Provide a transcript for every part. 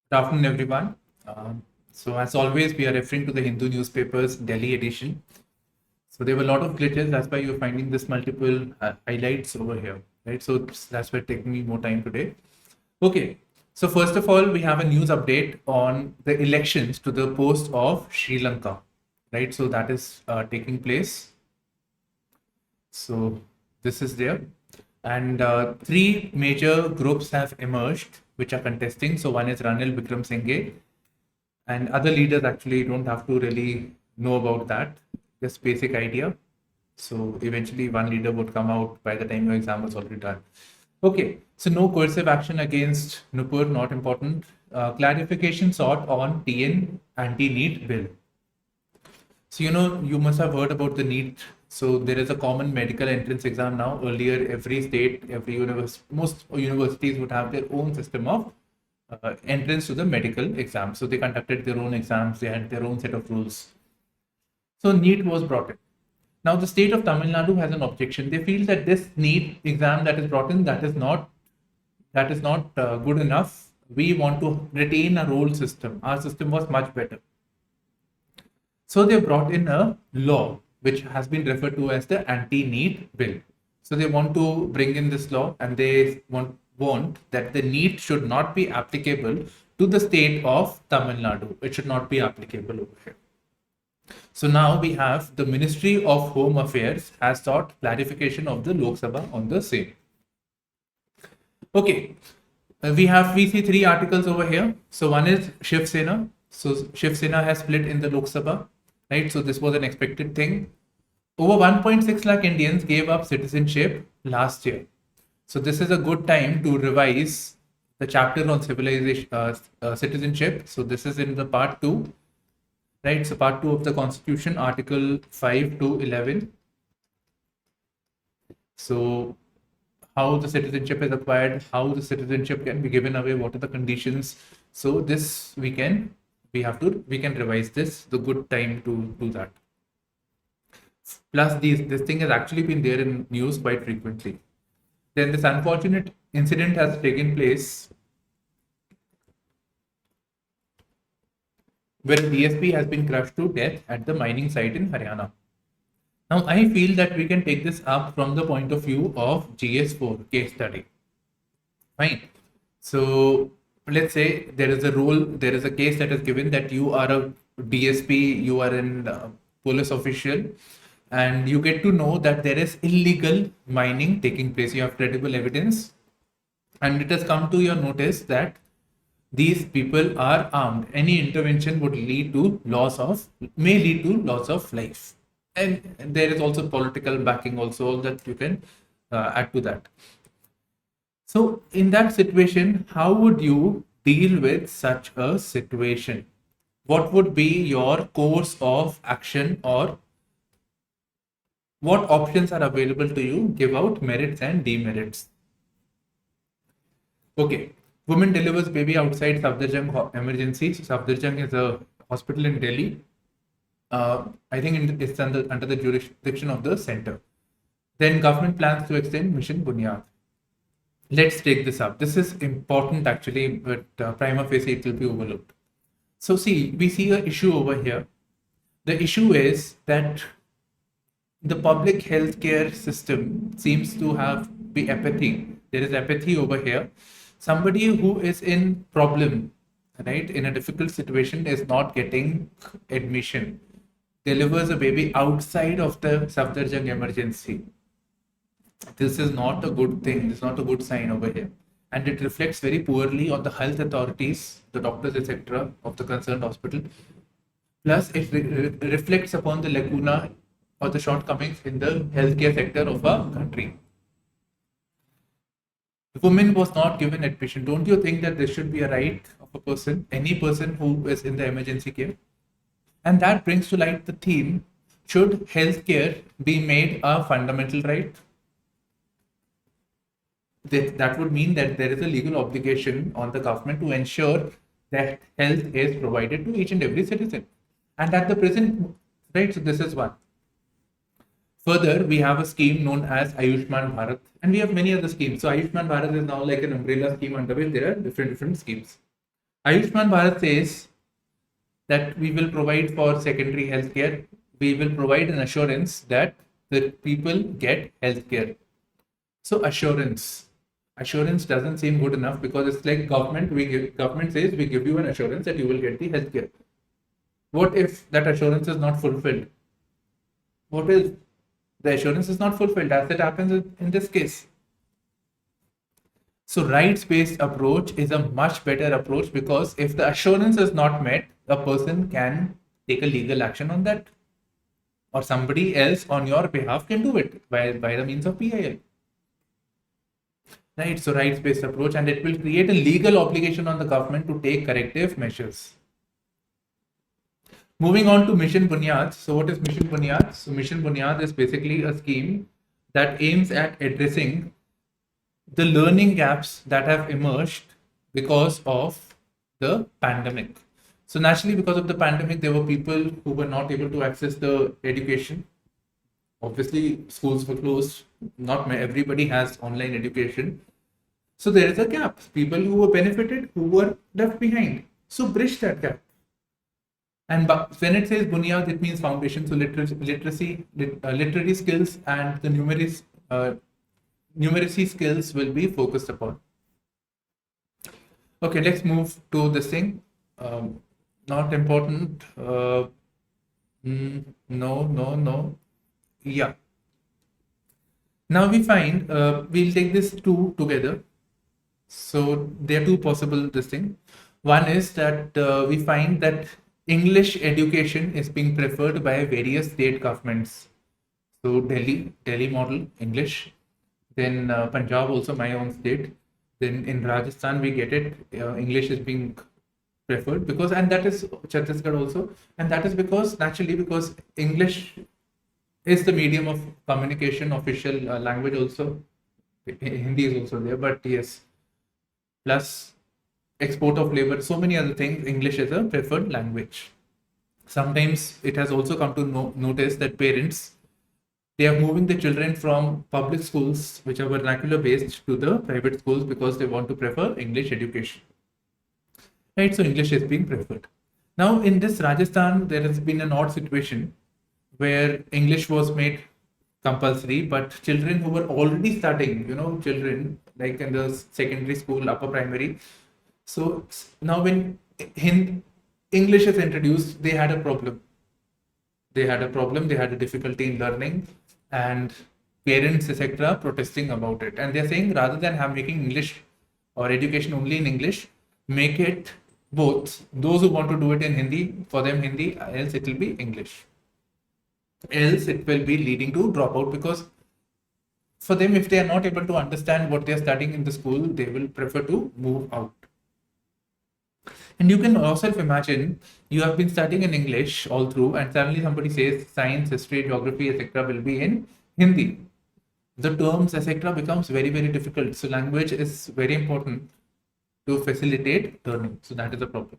Good afternoon, everyone. So, as always, we are referring to the Hindu newspaper's Delhi edition. So, there were a lot of glitches. That's why you're finding this multiple highlights over here, right? So, that's why it's taking me more time today. Okay. So, first of all, we have a news update on the elections to the post of Sri Lanka, right? So, that is taking place. So, this is there. And three major groups have emerged which are contesting. So, one is Ranil Wickremesinghe, and other leaders actually don't have to really know about that, just basic idea. So eventually one leader would come out by the time your exam was already done. Okay, so no coercive action against Nupur, not important. Clarification sought on TN anti-NEET bill. So you must have heard about the NEET. So there is a common medical entrance exam now. Earlier, every state, every university, most universities would have their own system of entrance to the medical exam. So they conducted their own exams, they had their own set of rules. So NEET was brought in. Now the state of Tamil Nadu has an objection. They feel that this NEET exam that is brought in, that is not good enough. We want to retain our old system. Our system was much better. So they brought in a law which has been referred to as the anti-NEET bill. So they want to bring in this law, and they want that the NEET should not be applicable to the state of Tamil Nadu. It should not be applicable over here. So now we have the Ministry of Home Affairs has sought clarification of the Lok Sabha on the same. Okay, we see three articles over here. So one is Shiv Sena. So Shiv Sena has split in the Lok Sabha, right? So this was an expected thing. Over 1.6 lakh Indians gave up citizenship last year. So this is a good time to revise the chapter on citizenship. So this is in the part 2, right? So part 2 of the Constitution, Article 5 to 11. So how the citizenship is acquired, how the citizenship can be given away, what are the conditions. So this we can revise this, the good time to do that. Plus this thing has actually been there in news quite frequently. Then this unfortunate incident has taken place where a DSP has been crushed to death at the mining site in Haryana. Now, I feel that we can take this up from the point of view of GS4 case study. Fine. So, let's say there is a case that is given that you are a DSP, you are a police official, and you get to know that there is illegal mining taking place. You have credible evidence, and it has come to your notice that these people are armed. Any intervention may lead to loss of life. And there is also political backing also that you can add to that. So in that situation, how would you deal with such a situation? What would be your course of action, or what options are available to you? Give out merits and demerits. Okay. Woman delivers baby outside Safdarjung emergency. So Safdarjung is a hospital in Delhi. I think it's under the jurisdiction of the center. Then government plans to extend Mission Bunyad. Let's take this up. This is important actually, but prima facie it will be overlooked. So see, we see an issue over here. The issue is that the public healthcare system seems to be apathy. There is apathy over here. Somebody who is in problem, right, in a difficult situation, is not getting admission, delivers a baby outside of the Safdarjung emergency. This is not a good thing. This is not a good sign over here. And it reflects very poorly on the health authorities, the doctors, etc. of the concerned hospital. Plus, it reflects upon the lacuna or the shortcomings in the healthcare sector of our country. The woman was not given admission. Don't you think that this should be a right of a person, any person who is in the emergency care? And that brings to light the theme, should healthcare be made a fundamental right? That would mean that there is a legal obligation on the government to ensure that health is provided to each and every citizen. And at the present, right, so this is one. Further, we have a scheme known as Ayushman Bharat, and we have many other schemes. So Ayushman Bharat is now like an umbrella scheme under which there are different schemes. Ayushman Bharat says that we will provide for secondary healthcare. We will provide an assurance that the people get healthcare. So assurance doesn't seem good enough, because it's like government says we give you an assurance that you will get the healthcare. What if that assurance is not fulfilled? What if the assurance is not fulfilled, as it happens in this case? So rights-based approach is a much better approach, because if the assurance is not met, a person can take a legal action on that, or somebody else on your behalf can do it by the means of PIL. Right, so rights-based approach, and it will create a legal obligation on the government to take corrective measures. Moving on to Mission Bunyad. So what is Mission Bunyad? So Mission Bunyad is basically a scheme that aims at addressing the learning gaps that have emerged because of the pandemic. So naturally, because of the pandemic, there were people who were not able to access the education. Obviously, schools were closed. Not everybody has online education. So there is a gap. People who were benefited, who were left behind. So bridge that gap. And when it says Bunyad, it means foundation. So literary skills and the numeracy skills will be focused upon. Okay, let's move to this thing. Not important. No. Yeah. Now we find, we'll take this two together. So there are two possible this thing. One is that we find that English education is being preferred by various state governments. So Delhi model English, then Punjab, also my own state. Then in Rajasthan we get it, English is being preferred, because, and that is Chhattisgarh also, and that is because English is the medium of communication, official language also. Hindi is also there, but yes, plus export of labor, so many other things, English is a preferred language. Sometimes it has also come to notice that parents, they are moving the children from public schools, which are vernacular based, to the private schools because they want to prefer English education. Right, so English is being preferred. Now in this Rajasthan, there has been an odd situation where English was made compulsory, but children who were already studying, children like in the secondary school, upper primary. So now when English is introduced, they had a problem. They had a difficulty in learning, and parents, etc., protesting about it. And they're saying, rather than making English or education only in English, make it both. Those who want to do it in Hindi, for them Hindi, else it will be English. Else it will be leading to dropout, because for them, if they are not able to understand what they are studying in the school, they will prefer to move out. And you can yourself imagine, you have been studying in English all through, and suddenly somebody says science, history, geography, etc. will be in Hindi. The terms, etc. becomes very, very difficult. So language is very important to facilitate learning. So that is a problem.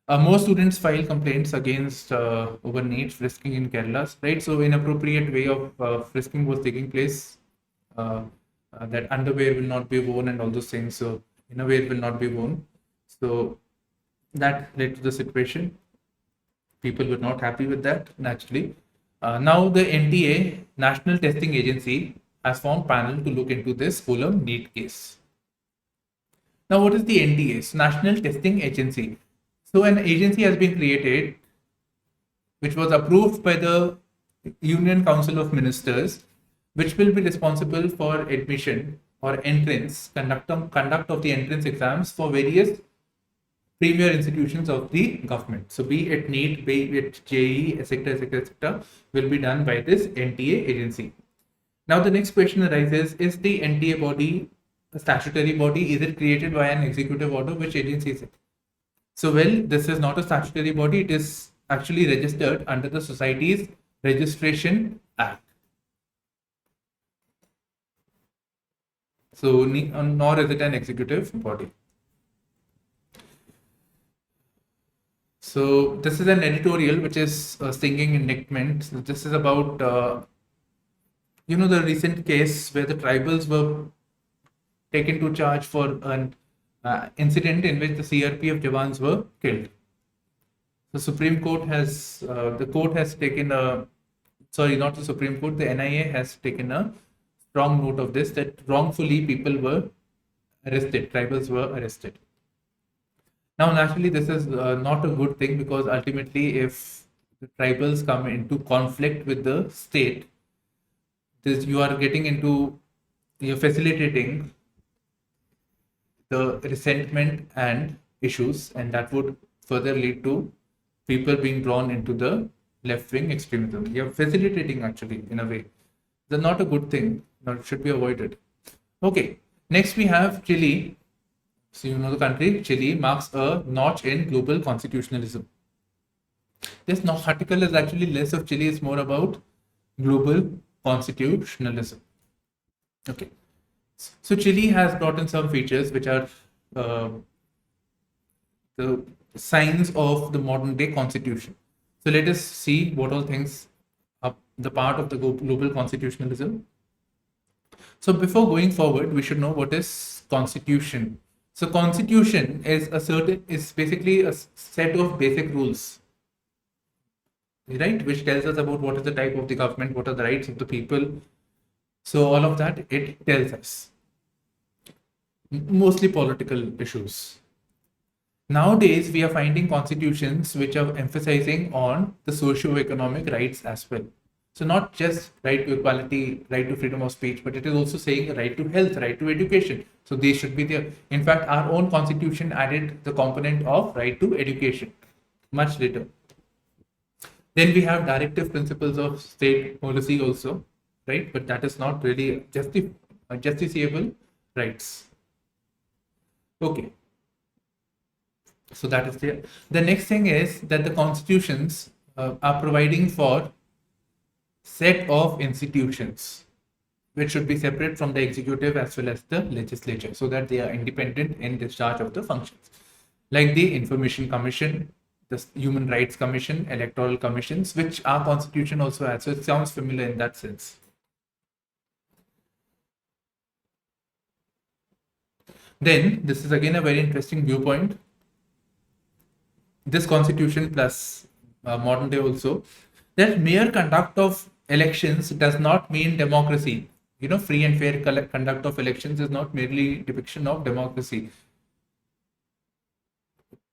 More students file complaints against over need frisking in Kerala, right? So inappropriate way of frisking was taking place. That underwear will not be worn and all those things. So innerwear will not be worn. So that led to the situation. People were not happy with that, naturally. Now the NTA, National Testing Agency, has formed panel to look into this Fulham NEET case. Now what is the NTA? So National Testing Agency. So an agency has been created, which was approved by the Union Council of Ministers, which will be responsible for admission or entrance, conduct of the entrance exams for various premier institutions of the government. So be it NEET, be it JEE, etc., will be done by this NTA agency. Now the next question arises, is the NTA body a statutory body? Is it created by an executive order? Which agency is it? So well, this is not a statutory body. It is actually registered under the Societies Registration Act. So nor is it an executive body. So this is an editorial which is stinging indictment. So this is about the recent case where the tribals were taken to charge for incident in which the CRPF Jawans were killed. The Supreme Court has, the court has taken a, sorry, not the Supreme Court, the NIA has taken a strong note of this, that wrongfully people were arrested, tribals were arrested. Now, naturally, this is not a good thing, because ultimately, if the tribals come into conflict with the state, this you are getting into, you're facilitating the resentment and issues, and that would further lead to people being drawn into the left-wing extremism. You're facilitating, actually, in a way. That's not a good thing. It should be avoided. Okay, next we have Chile. So you know the country, Chile marks a notch in global constitutionalism. This article is actually less of Chile, it's more about global constitutionalism. Okay, so Chile has brought in some features which are the signs of the modern day constitution. So let us see what all things are the part of the global constitutionalism. So before going forward, we should know what is constitution. So constitution is basically a set of basic rules, right, which tells us about what is the type of the government, what are the rights of the people. So all of that, it tells us. Mostly political issues. Nowadays, we are finding constitutions which are emphasizing on the socio-economic rights as well. So not just right to equality, right to freedom of speech, but it is also saying right to health, right to education. So they should be there. In fact, our own constitution added the component of right to education much later. Then we have directive principles of state policy also, right? But that is not really justiciable rights. Okay. So that is there. The next thing is that the constitutions are providing for set of institutions which should be separate from the executive as well as the legislature, so that they are independent in discharge of the functions, like the Information Commission, the Human Rights Commission, electoral commissions, which our constitution also has. So it sounds familiar in that sense. Then this is again a very interesting viewpoint. This constitution plus modern day also, that mere conduct of elections does not mean democracy. You know, free and fair conduct of elections is not merely depiction of democracy.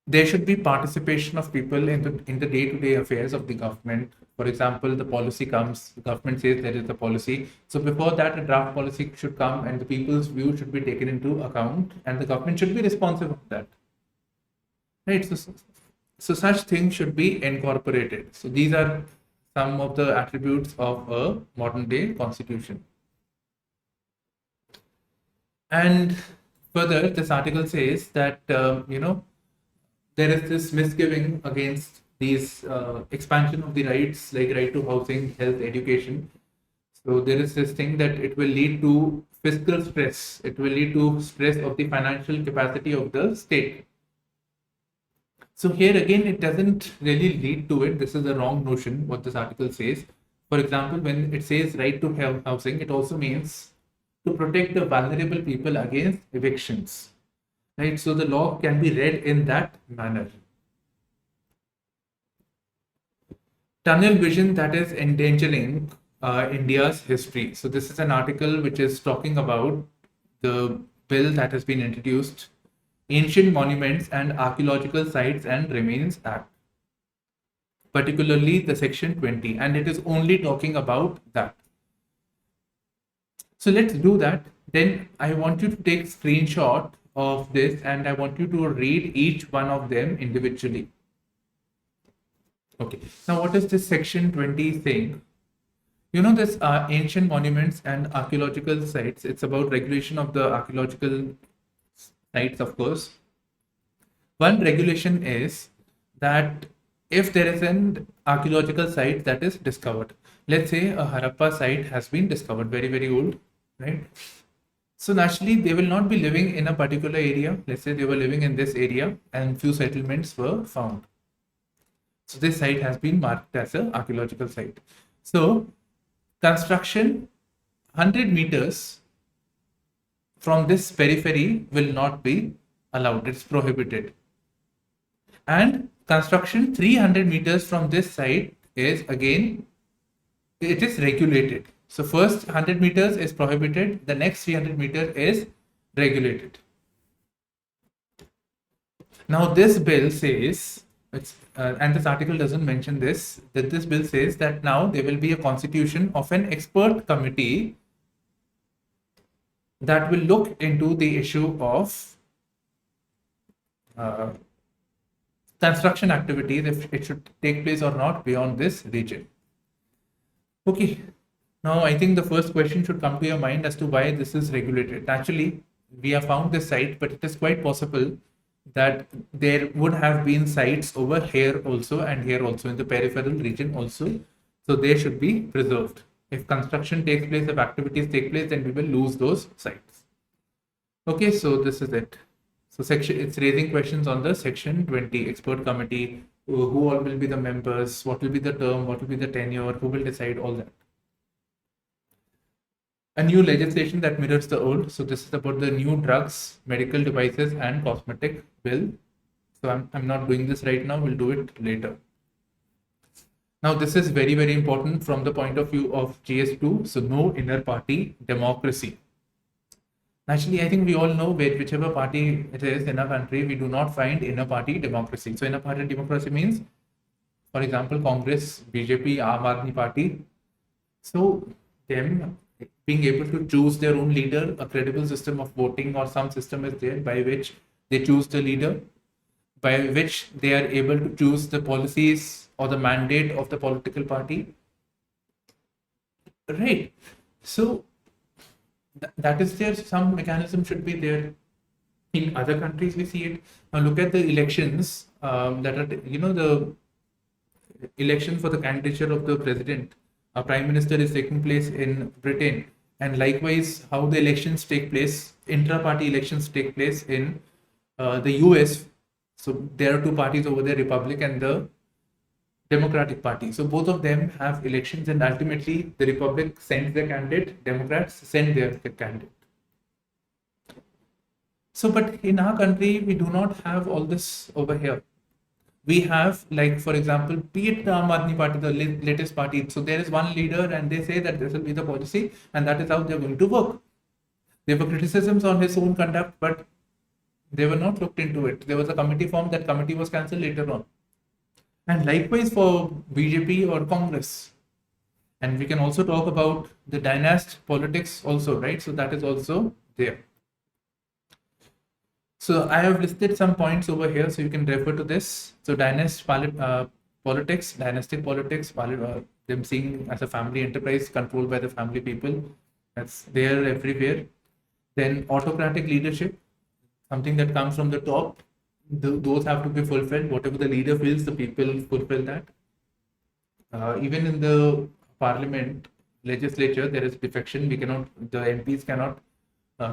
There should be participation of people in the day-to-day affairs of the government. For example, the policy comes, the government says there is a policy. So before that, a draft policy should come and the people's view should be taken into account, and the government should be responsive of that. Right? So such things should be incorporated. So these are some of the attributes of a modern day constitution. And further, this article says that, there is this misgiving against these expansion of the rights, like right to housing, health, education. So there is this thing that it will lead to fiscal stress. It will lead to stress of the financial capacity of the state. So here again, it doesn't really lead to it. This is the wrong notion, what this article says. For example, when it says right to housing, it also means to protect the vulnerable people against evictions. Right? So the law can be read in that manner. Tunnel vision that is endangering India's history. So this is an article which is talking about the bill that has been introduced, Ancient Monuments and Archaeological Sites and Remains Act, particularly the section 20, and it is only talking about that. So let's do that. Then I want you to take screenshot of this and I want you to read each one of them individually. Okay, now what is this section 20 saying? You know, this ancient monuments and archaeological sites, it's about regulation of the archaeological sites, of course. One regulation is that if there is an archaeological site that is discovered, let's say a Harappa site has been discovered, very, very old, right? So naturally, they will not be living in a particular area. Let's say they were living in this area and few settlements were found. So this site has been marked as an archaeological site. So construction 100 meters from this periphery will not be allowed, it's prohibited. And construction 300 meters from this site is again, it is regulated. So first 100 meters is prohibited, the next 300 meters is regulated. Now this bill says, and this article doesn't mention this, that this bill says that now there will be a constitution of an expert committee that will look into the issue of construction activities, if it should take place or not beyond this region. Okay, now I think the first question should come to your mind as to why this is regulated. Actually, we have found this site, but it is quite possible that there would have been sites over here also and here also in the peripheral region also. So they should be preserved. If construction takes place, if activities take place, then we will lose those sites. Okay, so this is it. So it's raising questions on the section 20 expert committee. Who all will be the members? What will be the term? What will be the tenure? Who will decide all that? A new legislation that mirrors the old. So this is about the new drugs, medical devices and cosmetic bill. So I'm not doing this right now. We'll do it later. Now this is very, very important from the point of view of GS2. So no inner party democracy. Actually, I think we all know whichever party it is in our country, we do not find inner party democracy. So inner party democracy means, for example, Congress, BJP, Aam Aadmi Party. So them being able to choose their own leader, a credible system of voting or some system is there by which they choose the leader, by which they are able to choose the policies or the mandate of the political party. Right. So that is there. Some mechanism should be there. In other countries, we see it. Now look at the elections that are, the election for the candidature of the president. A prime minister is taking place in Britain, and likewise, how the elections take place, intra-party elections take place in the US. So there are two parties over there, Republic and the Democratic Party. So both of them have elections, and ultimately the Republic sends their candidate, Democrats send their candidate. So, but in our country, we do not have all this over here. We have, like, for example, be it the Aam Aadmi Party, the latest party. So there is one leader and they say that this will be the policy and that is how they're going to work. There were criticisms on his own conduct, but they were not looked into it. There was a committee formed, that committee was cancelled later on. And likewise for BJP or Congress. And we can also talk about the dynasty politics also, right? So that is also there. So I have listed some points over here, so you can refer to this. So dynastic politics, them seeing as a family enterprise controlled by the family people, that's there everywhere. Then autocratic leadership, something that comes from the top, those have to be fulfilled. Whatever the leader feels, the people fulfill that. Even in the parliament, legislature, there is defection. The MPs cannot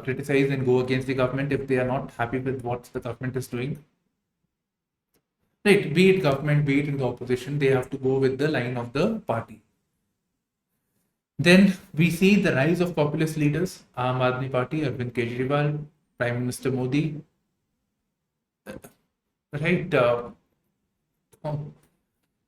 criticize and go against the government if they are not happy with what the government is doing. Right, be it government, be it in the opposition, they have to go with the line of the party. Then we see the rise of populist leaders, Aam Aadmi Party, Arvind Kejriwal, Prime Minister Modi. Right.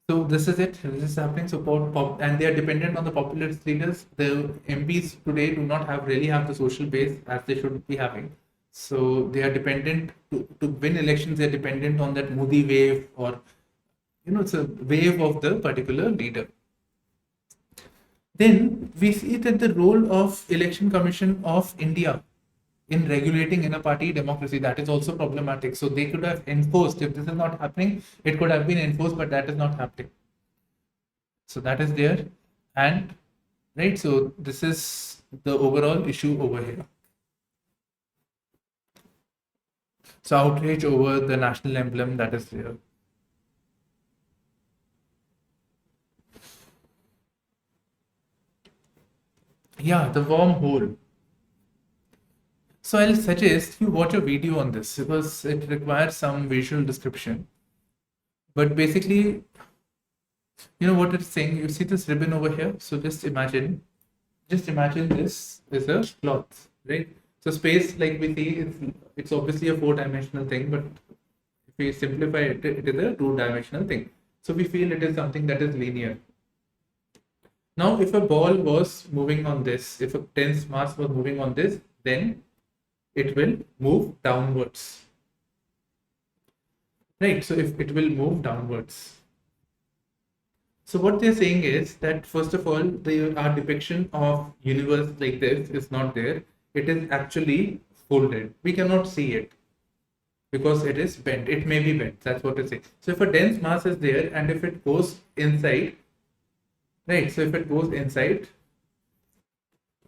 So this is it. This is happening. So and they are dependent on the populist leaders. The MPs today do not really have the social base as they should be having. So they are dependent to win elections. They are dependent on that Modi wave, or it's a wave of the particular leader. Then we see that the role of Election Commission of India in regulating inner party democracy, that is also problematic. So they could have enforced, if this is not happening, it could have been enforced, but that is not happening. So that is there. And right, so this is the overall issue over here. So outrage over the national emblem, that is there. Yeah, the wormhole. So I'll suggest you watch a video on this because it requires some visual description. But basically, what it's saying, you see this ribbon over here. So just imagine this is a cloth, right? So space, like we see, it's obviously a four-dimensional thing, but if we simplify it, it is a two-dimensional thing. So we feel it is something that is linear. Now, if a ball was moving on this, if a dense mass was moving on this, then it will move downwards. Right, so if it will move downwards. So what they're saying is that first of all, our depiction of universe like this is not there. It is actually folded. We cannot see it because it is bent. It may be bent. That's what it says. So if a dense mass is there and if it goes inside, right? So if it goes inside,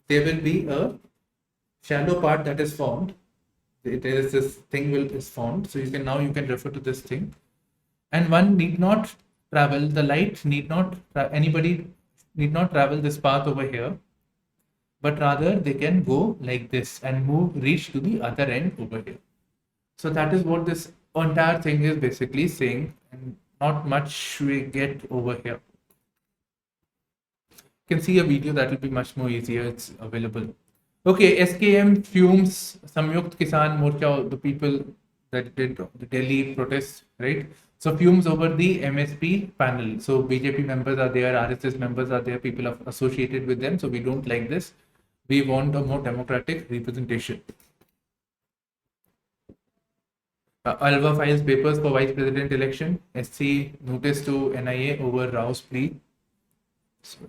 there will be a shallow part that is formed. There is this thing is formed. So you can refer to this thing, and one need not travel. The light need not. Anybody need not travel this path over here, but rather they can go like this and reach to the other end over here. So that is what this entire thing is basically saying, and not much we get over here. You can see a video that will be much more easier. It's available. Okay, SKM fumes, Samyukt Kisan Morcha, the people that did the Delhi protest, right? So fumes over the MSP panel. So BJP members are there, RSS members are there, people are associated with them. So we don't like this. We want a more democratic representation. Alva files papers for vice president election. SC notice to NIA over Rao's plea. So,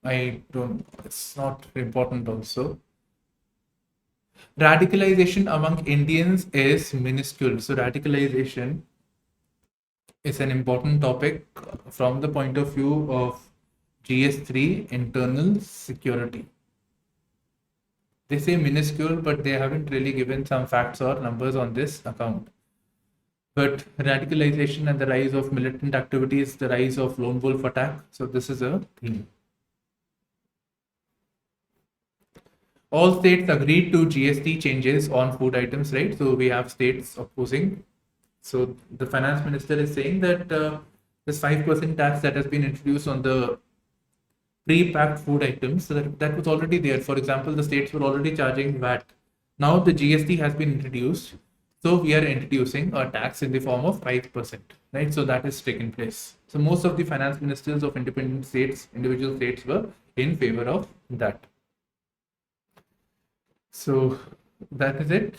it's not important also. Radicalization among Indians is minuscule. So radicalization is an important topic from the point of view of GS3 internal security. They say minuscule, but they haven't really given some facts or numbers on this account. But radicalization and the rise of militant activities, the rise of lone wolf attack. So this is a theme. All states agreed to GST changes on food items, right? So we have states opposing. So the finance minister is saying that this 5% tax that has been introduced on the pre-packed food items, so that was already there. For example, the states were already charging VAT. Now the GST has been introduced. So we are introducing a tax in the form of 5%, right? So that is taken place. So most of the finance ministers of independent states, individual states were in favor of that. So that is it.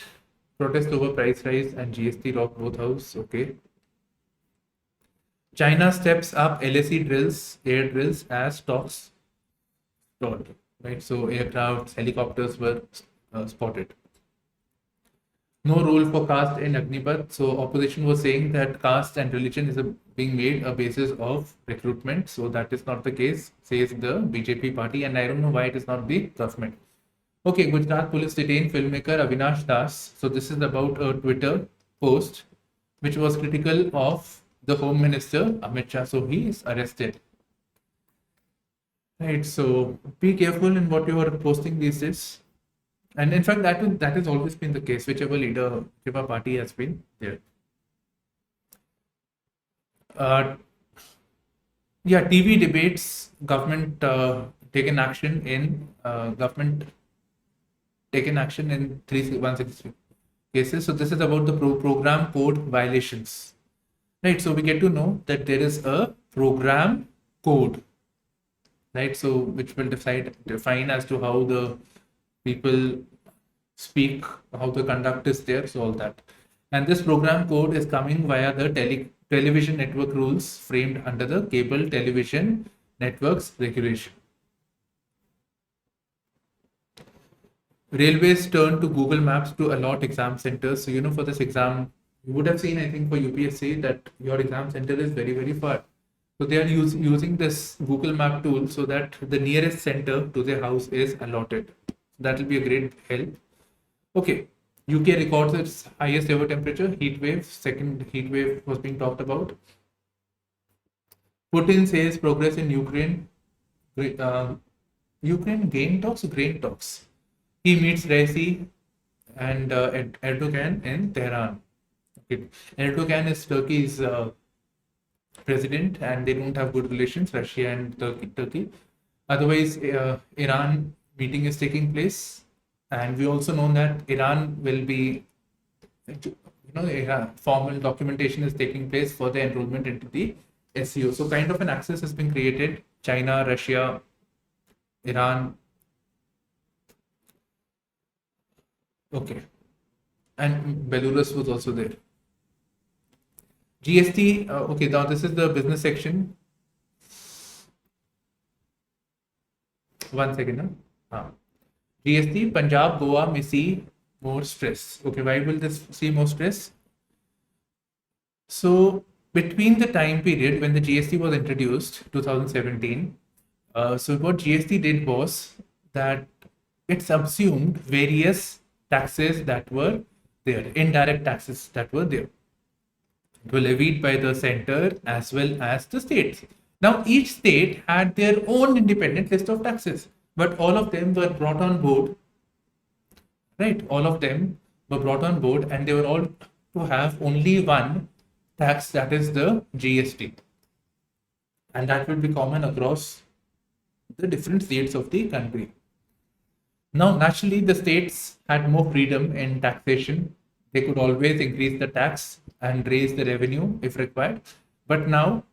Protest over price rise and GST rock both house. Okay. China steps up LAC drills, air drills as talks stalled. Right. So aircrafts, helicopters were spotted. No rule for caste in Agnipath. So opposition was saying that caste and religion is being made a basis of recruitment. So that is not the case, says the BJP party, and I don't know why it is not the government. Okay, Gujarat police detained filmmaker Avinash Das. So this is about a Twitter post which was critical of the Home Minister Amit Shah. So he is arrested. Right. So be careful in what you are posting these days. And in fact, that has always been the case. Whichever leader, whichever party has been there. Yeah, TV debates. Government taken action in 163 cases. So this is about the program code violations, right? So we get to know that there is a program code, right? So which will define as to how the people speak, how the conduct is there, so all that. And this program code is coming via the television network rules framed under the Cable Television Networks Regulation. Railways turn to Google Maps to allot exam centers. So, for this exam, you would have seen, I think, for UPSC that your exam center is very, very far. So they are using this Google Map tool so that the nearest center to their house is allotted. That will be a great help. Okay, UK records its highest ever temperature, heat wave. Second heat wave was being talked about. Putin says progress in Ukraine. Ukraine grain talks. He meets Raisi and Erdogan in Tehran. Okay. Erdogan is Turkey's president, and they don't have good relations, Russia and Turkey. Otherwise, Iran meeting is taking place. And we also know that Iran will be, formal documentation is taking place for the enrollment into the SCO. So kind of an access has been created. China, Russia, Iran. Okay. And Belarus was also there. GST, okay, now this is the business section. One second. GST, Punjab, Goa may see more stress. Okay, why will this see more stress? So between the time period when the GST was introduced, 2017, so what GST did was that it subsumed various taxes that were there, indirect taxes that were there. It was levied by the center as well as the states. Now, each state had their own independent list of taxes, but all of them were brought on board, right? All of them were brought on board and they were all to have only one tax, that is the GST. And that will be common across the different states of the country. Now, naturally, the states had more freedom in taxation. They could always increase the tax and raise the revenue if required. But now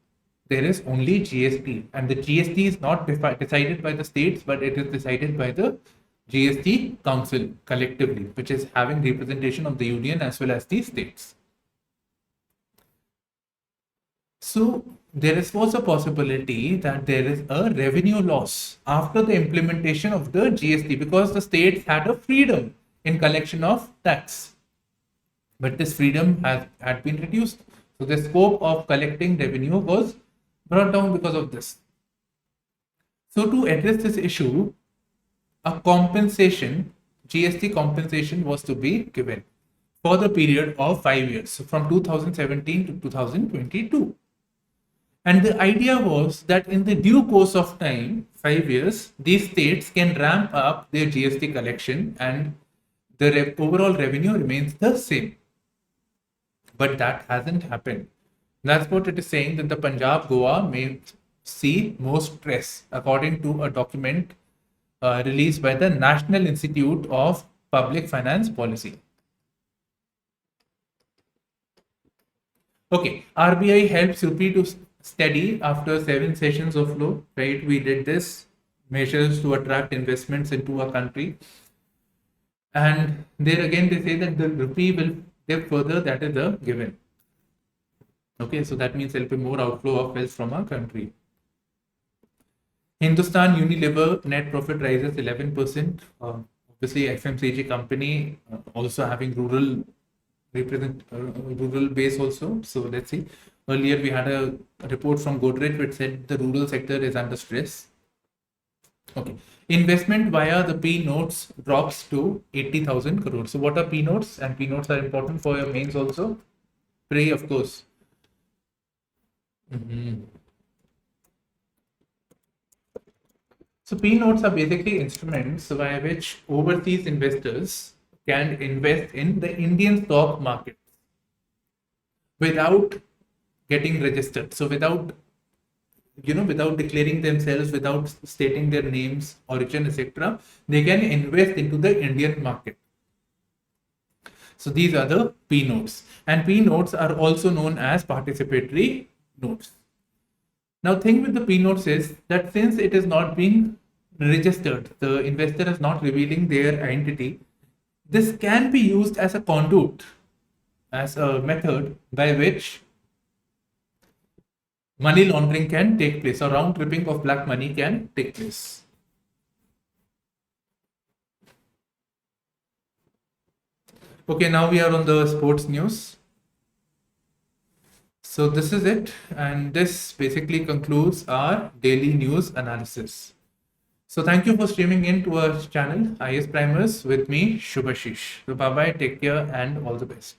there is only GST, and the GST is not decided by the states, but it is decided by the GST Council collectively, which is having representation of the union as well as the states. So there was a possibility that there is a revenue loss after the implementation of the GST because the states had a freedom in collection of tax. But this freedom had been reduced. So the scope of collecting revenue was brought down because of this. So to address this issue, a compensation, GST compensation was to be given for the period of 5 years, so from 2017 to 2022. And the idea was that in the due course of time, 5 years, these states can ramp up their GST collection and the overall revenue remains the same. But that hasn't happened. That's what it is saying, that the Punjab, Goa may see more stress, according to a document released by the National Institute of Public Finance Policy. Okay, RBI helps UP to steady after 7 sessions of low, right? We did this, measures to attract investments into a country. And there again, they say that the rupee will dip further, that is the given. Okay, so that means there will be more outflow of wealth from our country. Hindustan Unilever net profit rises 11%. Obviously, FMCG company also having rural base also. So let's see. Earlier, we had a report from Godrej which said the rural sector is under stress. Okay. Investment via the P notes drops to 80,000 crores. So what are P notes? And P notes are important for your mains also. Pray, of course. So P notes are basically instruments by which overseas investors can invest in the Indian stock market without getting registered. So without declaring themselves, without stating their names, origin, etc., they can invest into the Indian market. So these are the P notes, and P notes are also known as participatory notes. Now, thing with the P notes is that since it is not being registered, the investor is not revealing their identity, this can be used as a conduit, as a method by which money laundering can take place, or round tripping of black money can take place. Okay, now we are on the sports news. So this is it, and this basically concludes our daily news analysis. So thank you for streaming in to our channel, IASPrimers, with me, Shubhashish. So bye-bye, take care, and all the best.